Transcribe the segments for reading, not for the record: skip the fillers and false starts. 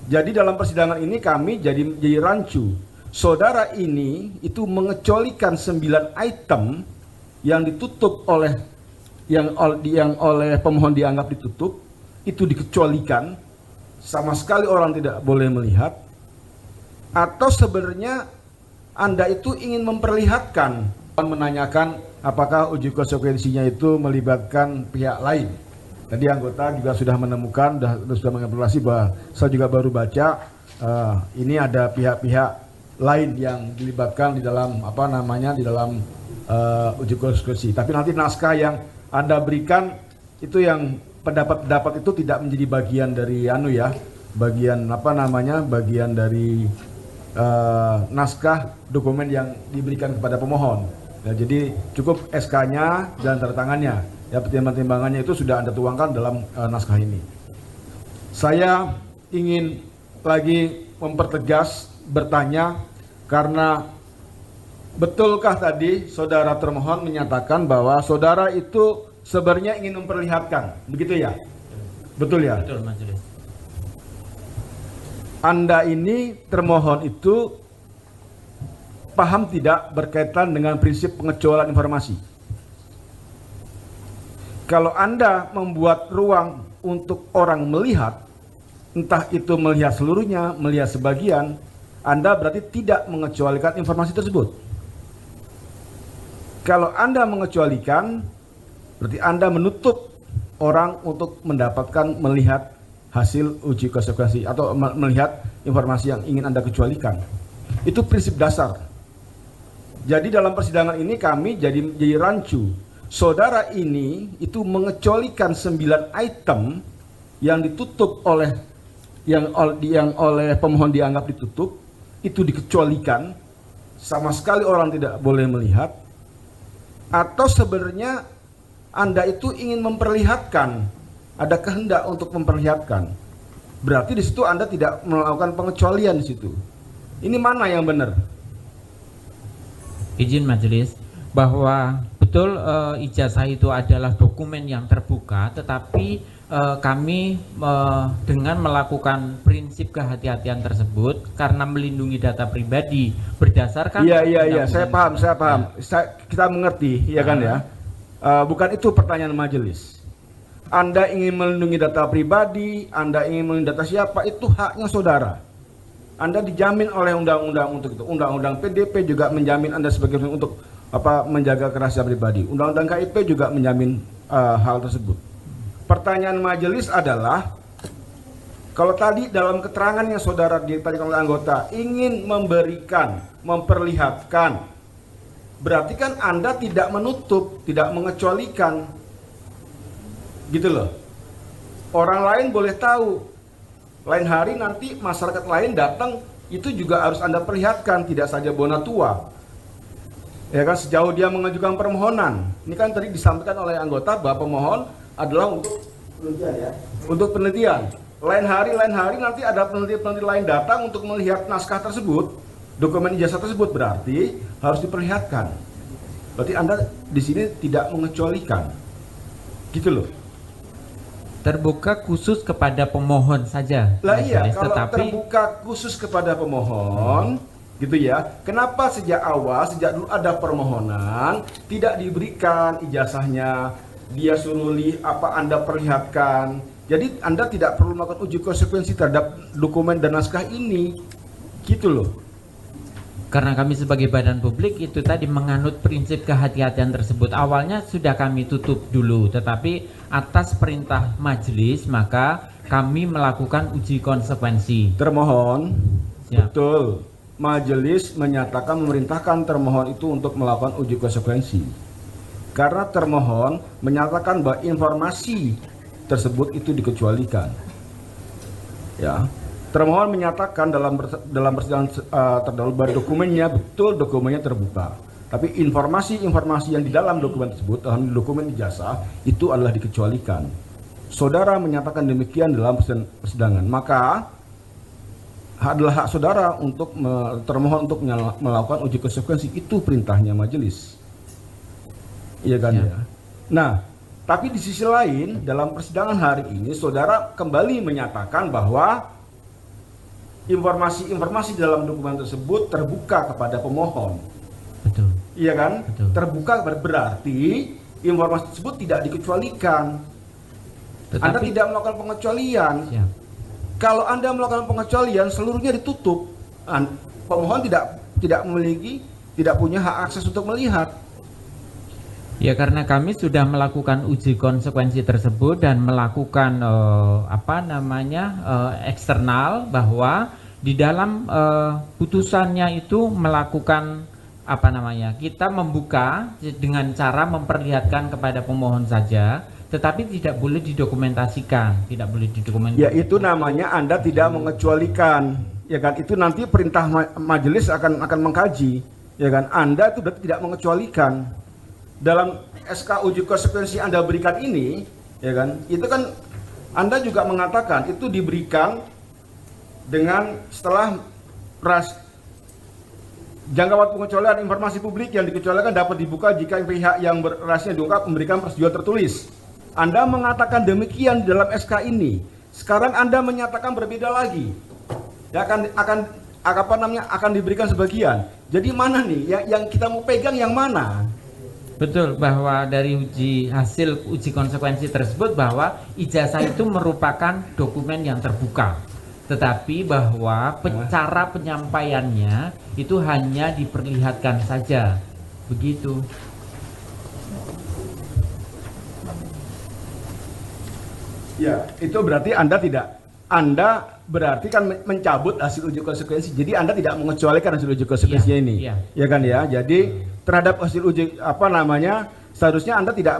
Jadi dalam persidangan ini kami jadi rancu. Saudara ini itu mengecualikan 9 item yang ditutup oleh yang oleh pemohon dianggap ditutup, itu dikecualikan, sama sekali orang tidak boleh melihat. Atau sebenarnya Anda itu ingin memperlihatkan, menanyakan apakah uji konsekuensinya itu melibatkan pihak lain. Tadi anggota juga sudah menemukan, sudah mengevaluasi bahwa saya juga baru baca ini ada pihak-pihak lain yang dilibatkan di dalam di dalam uji konsekuensi. Tapi nanti naskah yang Anda berikan itu yang pendapat-pendapat itu tidak menjadi bagian dari bagian dari naskah dokumen yang diberikan kepada pemohon. Ya, jadi cukup SK-nya dan tanda tangannya. Ya, pertimbangannya itu sudah Anda tuangkan dalam naskah ini. Saya ingin lagi mempertegas, bertanya, karena betulkah tadi saudara termohon menyatakan bahwa saudara itu sebenarnya ingin memperlihatkan, begitu ya? Betul ya? Betul, majelis. Anda ini termohon itu paham tidak berkaitan dengan prinsip pengecualian informasi? Kalau Anda membuat ruang untuk orang melihat, entah itu melihat seluruhnya, melihat sebagian, Anda berarti tidak mengecualikan informasi tersebut. Kalau Anda mengecualikan, berarti Anda menutup orang untuk mendapatkan melihat hasil uji konsekuensi atau melihat informasi yang ingin Anda kecualikan. Itu prinsip dasar. Jadi dalam persidangan ini kami jadi rancu. Saudara ini itu mengecualikan 9 item yang ditutup oleh yang oleh pemohon dianggap ditutup, itu dikecualikan, sama sekali orang tidak boleh melihat. Atau sebenarnya Anda itu ingin memperlihatkan, ada kehendak untuk memperlihatkan. Berarti di situ Anda tidak melakukan pengecualian di situ. Ini mana yang benar? Izin majelis bahwa betul ijazah itu adalah dokumen yang terbuka, tetapi kami dengan melakukan prinsip kehati-hatian tersebut karena melindungi data pribadi berdasarkan Iya, saya paham. Kita mengerti, ya kan ya. Bukan itu pertanyaan majelis. Anda ingin melindungi data pribadi, Anda ingin melindungi data siapa, itu haknya saudara. Anda dijamin oleh undang-undang untuk itu. Undang-undang PDP juga menjamin Anda sebagai untuk menjaga kerahasiaan pribadi. Undang-undang KIP juga menjamin hal tersebut. Pertanyaan majelis adalah, kalau tadi dalam keterangan yang saudara ditanyakan oleh anggota ingin memberikan, memperlihatkan, berarti kan Anda tidak menutup, tidak mengecualikan, gitu loh. Orang lain boleh tahu, lain hari nanti masyarakat lain datang, itu juga harus Anda perlihatkan, tidak saja bona tua. Ya kan, sejauh dia mengajukan permohonan. Ini kan tadi disampaikan oleh anggota bahwa pemohon adalah untuk penelitian ya. Untuk penelitian. Lain hari nanti ada peneliti lain datang untuk melihat naskah tersebut, dokumen ijazah tersebut, berarti harus diperlihatkan. Berarti Anda di sini tidak mengecualikan. Gitu loh. Terbuka khusus kepada pemohon saja. Lah iya, kalau terbuka khusus kepada pemohon, gitu ya. Kenapa sejak awal, sejak dulu ada permohonan, tidak diberikan ijazahnya, dia suruh Anda perlihatkan. Jadi Anda tidak perlu melakukan uji konsekuensi terhadap dokumen dan naskah ini, gitu loh. Karena kami sebagai badan publik itu tadi menganut prinsip kehati-hatian tersebut. Awalnya sudah kami tutup dulu, tetapi atas perintah majelis maka kami melakukan uji konsekuensi. Termohon, Siap. Betul, majelis menyatakan memerintahkan termohon itu untuk melakukan uji konsekuensi. Karena termohon menyatakan bahwa informasi tersebut itu dikecualikan. Ya, termohon menyatakan dalam persidangan terdahulu bahwa dokumennya terbuka. Tapi informasi yang di dalam dokumen tersebut, dalam dokumen ijazah itu adalah dikecualikan. Saudara menyatakan demikian dalam persidangan, maka adalah hak saudara untuk termohon untuk melakukan uji konsekuensi. Itu perintahnya majelis. Iya kan ya. Nah, tapi di sisi lain dalam persidangan hari ini saudara kembali menyatakan bahwa informasi dalam dokumen tersebut terbuka kepada pemohon. Betul. Iya kan? Betul. Terbuka berarti informasi tersebut tidak dikecualikan. Anda tidak melakukan pengecualian. Siap. Kalau Anda melakukan pengecualian, seluruhnya ditutup. Pemohon tidak memiliki, tidak punya hak akses untuk melihat. Ya, karena kami sudah melakukan uji konsekuensi tersebut dan melakukan eksternal, bahwa di dalam putusannya itu melakukan kita membuka dengan cara memperlihatkan kepada pemohon saja, tetapi tidak boleh didokumentasikan, Ya, itu namanya Anda tidak mengecualikan, ya kan? Itu nanti perintah majelis akan mengkaji, ya kan? Anda itu berarti tidak mengecualikan. Dalam SK uji konsekuensi Anda berikan ini, ya kan? Itu kan Anda juga mengatakan itu diberikan dengan setelah jangka waktu pengecualian informasi publik yang dikecualikan dapat dibuka jika pihak yang berhasil diungkap memberikan persetujuan tertulis. Anda mengatakan demikian di dalam SK ini. Sekarang Anda menyatakan berbeda lagi. Ya, akan diberikan sebagian. Jadi mana nih yang kita mau pegang yang mana? Betul, bahwa dari hasil uji konsekuensi tersebut bahwa ijazah itu merupakan dokumen yang terbuka, tetapi bahwa cara penyampaiannya itu hanya diperlihatkan saja, begitu. Ya, itu berarti Anda berarti kan mencabut hasil uji konsekuensi. Jadi Anda tidak mengecualikan hasil uji konsekuensinya ini. Ya kan ya. Jadi terhadap hasil uji seharusnya Anda tidak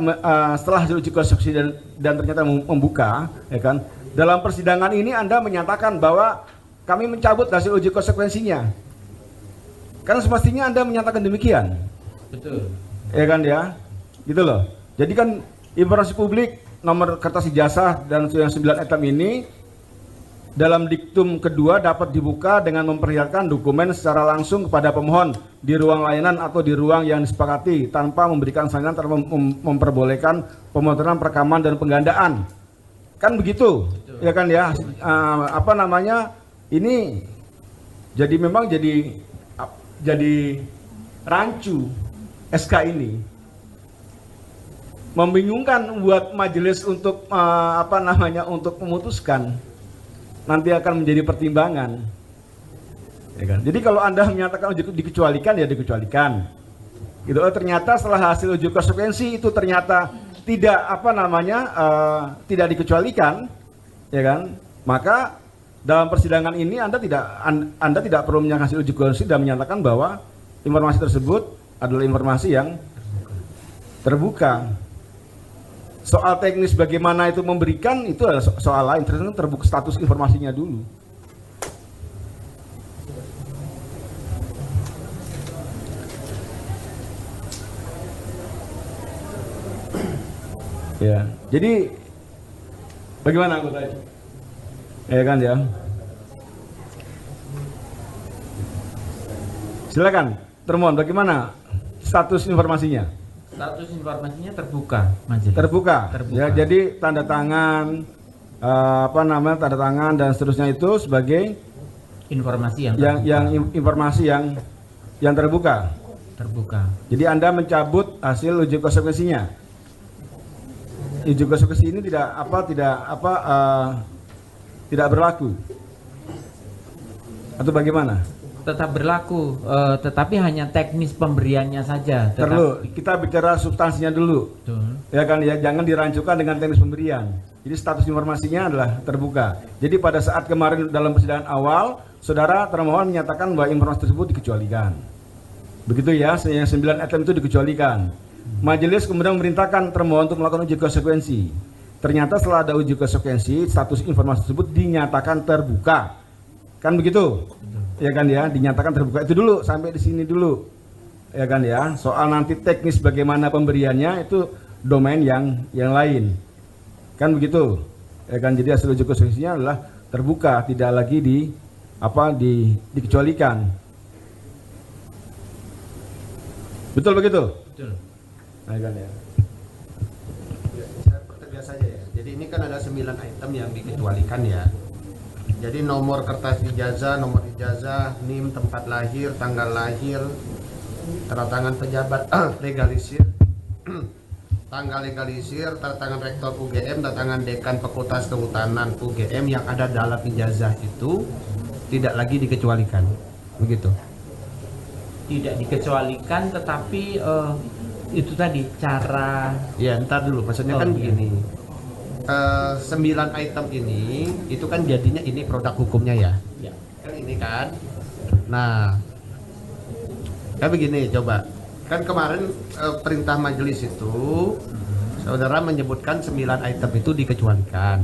setelah hasil uji konsekuensi dan ternyata membuka, ya kan. Dalam persidangan ini Anda menyatakan bahwa kami mencabut hasil uji konsekuensinya. Kan semestinya Anda menyatakan demikian. Betul. Ya kan ya. Gitu loh. Jadi kan informasi publik nomor kertas ijazah dan yang 9 item ini dalam diktum kedua dapat dibuka dengan memperlihatkan dokumen secara langsung kepada pemohon di ruang layanan atau di ruang yang disepakati tanpa memberikan salinan atau memperbolehkan pemotongan perekaman dan penggandaan. Kan begitu. Betul. Ya kan ya. Ini jadi memang jadi rancu SK ini. Membingungkan buat majelis untuk untuk memutuskan. Nanti akan menjadi pertimbangan, ya kan? Jadi kalau Anda menyatakan dikecualikan, ya dikecualikan. Gitu. Ternyata setelah hasil uji konsekuensi itu ternyata tidak tidak dikecualikan, ya kan? Maka dalam persidangan ini Anda tidak perlu menyatakan hasil uji konsekuensi dan menyatakan bahwa informasi tersebut adalah informasi yang terbuka. Soal teknis bagaimana itu memberikan itu adalah soal lain, terbuka status informasinya dulu. Ya, jadi bagaimana anggota itu? Ya kan ya. Silakan, termohon bagaimana status informasinya? Status informasinya terbuka, majelis. Terbuka. Ya, jadi tanda tangan, tanda tangan dan seterusnya itu sebagai informasi informasi yang terbuka. Terbuka. Jadi Anda mencabut hasil uji konsekuensinya. Uji konsekuensi ini tidak berlaku. Atau bagaimana? Tetap berlaku, tetapi hanya teknis pemberiannya saja. Perlu kita bicara substansinya dulu. Betul. Ya kan ya, jangan dirancukan dengan teknis pemberian. Jadi status informasinya adalah terbuka. Jadi pada saat kemarin dalam persidangan awal, saudara termohon menyatakan bahwa informasi tersebut dikecualikan. Begitu ya, yang 9 item itu dikecualikan. Majelis kemudian memerintahkan termohon untuk melakukan uji konsekuensi. Ternyata setelah ada uji konsekuensi, status informasi tersebut dinyatakan terbuka. Kan begitu? Ya kan ya, dinyatakan terbuka. Itu dulu, sampai di sini dulu. Ya kan ya, soal nanti teknis bagaimana pemberiannya itu domain yang lain. Kan begitu. Ya kan, jadi hasil uji konsekuensinya adalah terbuka, tidak lagi dikecualikan. Betul begitu? Betul. Nah, kan ya. Saya pertegas saja ya. Jadi ini kan ada 9 item yang dikecualikan ya. Jadi nomor kertas ijazah, nomor ijazah, NIM, tempat lahir, tanggal lahir, tanda tangan pejabat legalisir, tanggal legalisir, tanda tangan rektor UGM, tanda tangan dekan fakultas kehutanan UGM yang ada dalam ijazah itu tidak lagi dikecualikan. Begitu. Tidak dikecualikan, tetapi itu tadi cara. Ya, ntar dulu. Maksudnya kan iya. begini. 9 item ini itu kan jadinya ini produk hukumnya ya. Ya. Kan ini kan. Nah, kan begini coba. Kan kemarin perintah majelis itu saudara menyebutkan 9 item itu dikecualikan.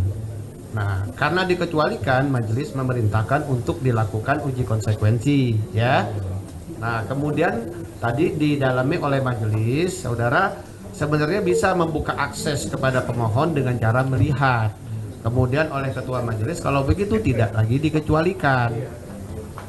Nah, karena dikecualikan, majelis memerintahkan untuk dilakukan uji konsekuensi, ya. Nah, kemudian tadi didalami oleh majelis, saudara sebenarnya bisa membuka akses kepada pemohon dengan cara melihat. Kemudian oleh ketua majelis, kalau begitu tidak lagi dikecualikan.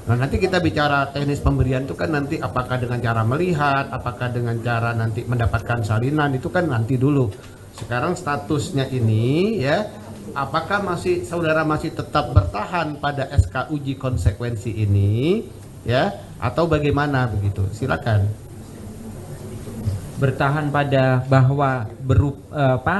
Nah, nanti kita bicara teknis pemberian itu kan nanti apakah dengan cara melihat, apakah dengan cara nanti mendapatkan salinan, itu kan nanti dulu. Sekarang statusnya ini ya, apakah saudara masih tetap bertahan pada SK uji konsekuensi ini ya, atau bagaimana begitu? Silakan. Bertahan pada bahwa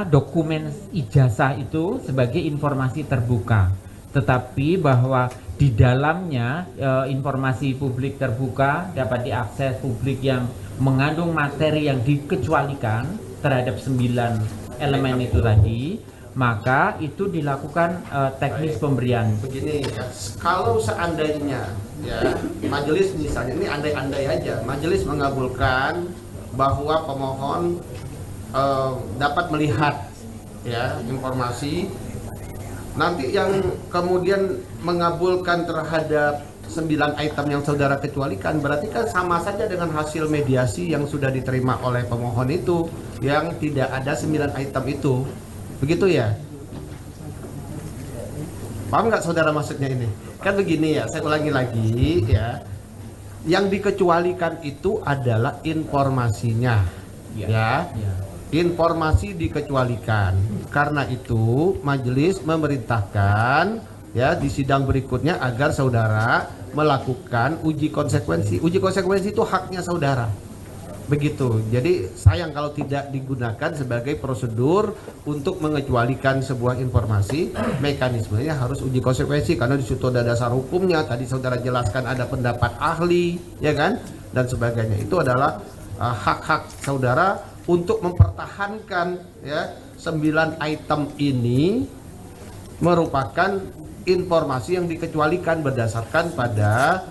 dokumen ijazah itu sebagai informasi terbuka, tetapi bahwa di dalamnya informasi publik terbuka dapat diakses publik yang mengandung materi yang dikecualikan terhadap 9 elemen itu tadi, maka itu dilakukan teknis pemberian. Begini, kalau seandainya ya majelis misalnya, ini andai-andai aja, majelis mengabulkan bahwa pemohon dapat melihat ya informasi, nanti yang kemudian mengabulkan terhadap 9 item yang saudara kecualikan, berarti kan sama saja dengan hasil mediasi yang sudah diterima oleh pemohon itu, yang tidak ada 9 item itu. Begitu ya? Paham nggak saudara maksudnya ini? Kan begini ya, saya ulangi lagi ya. Yang dikecualikan itu adalah informasinya, ya. Informasi dikecualikan. Karena itu majelis memerintahkan ya di sidang berikutnya agar saudara melakukan uji konsekuensi. Uji konsekuensi itu haknya saudara. Begitu. Jadi sayang kalau tidak digunakan sebagai prosedur untuk mengecualikan sebuah informasi. Mekanismenya harus uji konsekuensi karena di situ ada dasar hukumnya. Tadi saudara jelaskan ada pendapat ahli, ya kan? Dan sebagainya. Itu adalah hak-hak saudara untuk mempertahankan ya 9 item ini merupakan informasi yang dikecualikan berdasarkan pada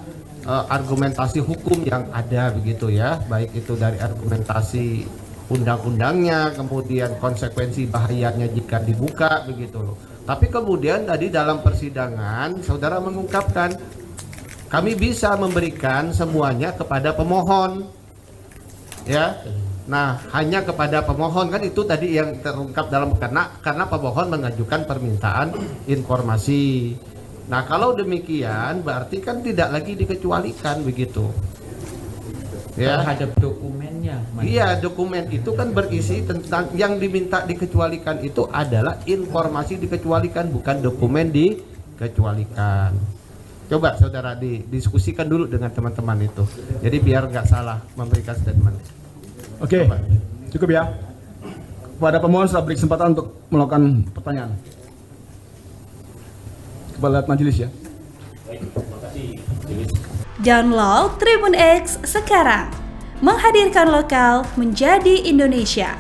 argumentasi hukum yang ada begitu ya, baik itu dari argumentasi undang-undangnya, kemudian konsekuensi bahayanya jika dibuka begitu loh. Tapi kemudian tadi dalam persidangan saudara mengungkapkan kami bisa memberikan semuanya kepada pemohon ya. Nah, hanya kepada pemohon, kan itu tadi yang terungkap dalam karena pemohon mengajukan permintaan informasi. Nah, kalau demikian berarti kan tidak lagi dikecualikan begitu. Ya. Terhadap dokumennya. Iya, dokumen itu kan berisi tentang yang diminta dikecualikan itu adalah informasi dikecualikan, bukan dokumen dikecualikan. Coba saudara didiskusikan dulu dengan teman-teman itu. Jadi biar nggak salah memberikan statement. Oke, cukup ya. Kepada pemohon saya beri kesempatan untuk melakukan pertanyaan. Kepada majelis ya. Download Tribun X sekarang. Menghadirkan lokal menjadi Indonesia.